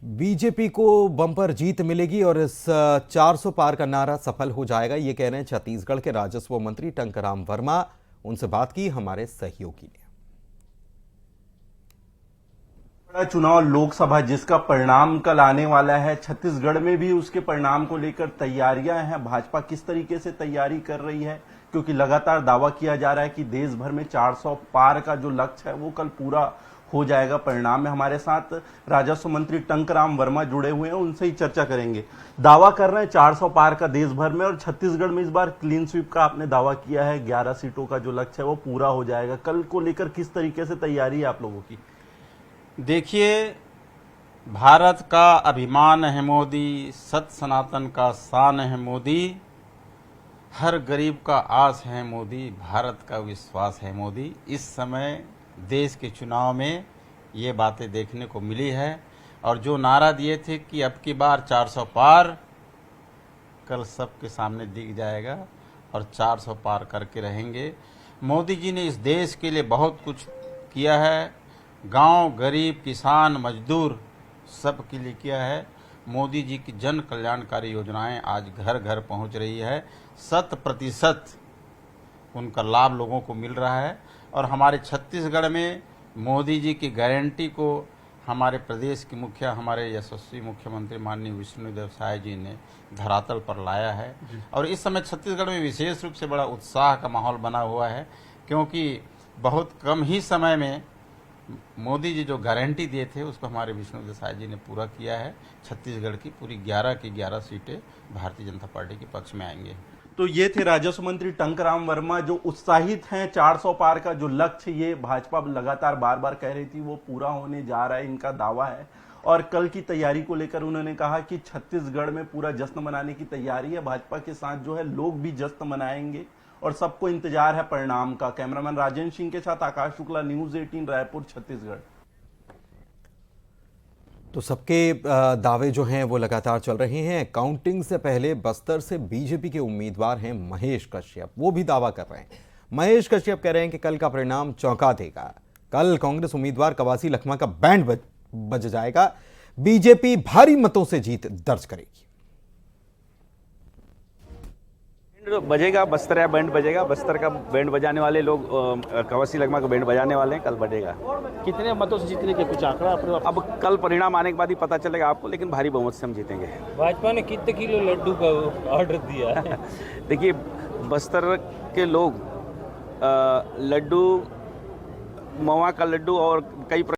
BJP को bumper जीत मिलेगी और इस 400 पार का नारा सफल हो जाएगा, ये कह रहे हैं छत्तीसगढ़ के राजस्व मंत्री टंकराम वर्मा। उनसे बात की हमारे सहयोगी ने। बड़ा चुनाव लोकसभा जिसका परिणाम कल आने वाला है, छत्तीसगढ़ में भी उसके परिणाम को लेकर तैयारियां हैं। भाजपा किस तरीके से तैयारी कर रही है, क्योंकि लगातार दावा किया जा रहा है कि देश भर में 400 पार का जो लक्ष्य है वो कल पूरा हो जाएगा। परिणाम में हमारे साथ राजस्व मंत्री टंकराम वर्मा जुड़े हुए हैं, उनसे ही चर्चा करेंगे। दावा कर रहे हैं 400 पार का देश भर में, और छत्तीसगढ़ में इस बार क्लीन स्वीप का आपने दावा किया है, 11 सीटों का जो लक्ष्य है वो पूरा हो जाएगा। कल को लेकर किस तरीके से तैयारी है आप लोगों की? देखिए, भारत का अभिमान है मोदी, सत सनातन का शान है मोदी, हर गरीब का आस है मोदी, भारत का विश्वास है मोदी। इस समय देश के चुनाव में ये बातें देखने को मिली है। और जो नारा दिए थे कि अब की बार 400 पार, कल सबके सामने दिख जाएगा और 400 पार करके रहेंगे। मोदी जी ने इस देश के लिए बहुत कुछ किया है, गांव, गरीब, किसान, मजदूर सब के लिए किया है। मोदी जी की जन कल्याणकारी योजनाएं आज घर घर पहुंच रही है, 100% उनका लाभ लोगों को मिल रहा है। और हमारे छत्तीसगढ़ में मोदी जी की गारंटी को हमारे प्रदेश के मुखिया, हमारे यशस्वी मुख्यमंत्री माननीय विष्णुदेव साय जी ने धरातल पर लाया है। और इस समय छत्तीसगढ़ में विशेष रूप से बड़ा उत्साह का माहौल बना हुआ है, क्योंकि बहुत कम ही समय में मोदी जी जो गारंटी दिए थे उसको हमारे विष्णुदेव साय जी ने पूरा किया है। छत्तीसगढ़ की पूरी 11 की 11 सीटें भारतीय जनता पार्टी के पक्ष में आएंगे। तो ये थे राजस्व मंत्री टंकराम वर्मा, जो उत्साहित हैं। 400 पार का जो लक्ष्य ये भाजपा लगातार बार बार कह रही थी वो पूरा होने जा रहा है, इनका दावा है। और कल की तैयारी को लेकर उन्होंने कहा कि छत्तीसगढ़ में पूरा जश्न मनाने की तैयारी है। भाजपा के साथ जो है लोग भी जश्न मनाएंगे और सबको इंतजार है परिणाम का। कैमरामैन राजेंद्र सिंह के साथ आकाश शुक्ला, न्यूज़ 18 रायपुर, छत्तीसगढ़। तो सबके दावे जो हैं वो लगातार चल रहे हैं। काउंटिंग से पहले बस्तर से बीजेपी के उम्मीदवार हैं महेश कश्यप, वो भी दावा कर रहे हैं। महेश कश्यप कह रहे हैं कि कल का परिणाम चौंका देगा। कल कांग्रेस उम्मीदवार कवासी लखमा का बैंड बज जाएगा। बीजेपी भारी मतों से जीत दर्ज करेगी। बजेगा, बस्तर या बैंड बजेगा। बस्तर का बैंड बजाने वाले लोग कवासी लखमा का बैंड बजाने वाले हैं। कल बजेगा। कितने मतों से जीतने के कुछ आंकड़ा अपने? अब कल परिणाम आने के बाद ही पता चलेगा आपको, लेकिन भारी बहुमत से हम जीतेंगे। भाजपा ने कितने किलो लड्डू का ऑर्डर दिया है? देखिए, बस्तर के लोग लड्डू, मवा का लड्डू और कई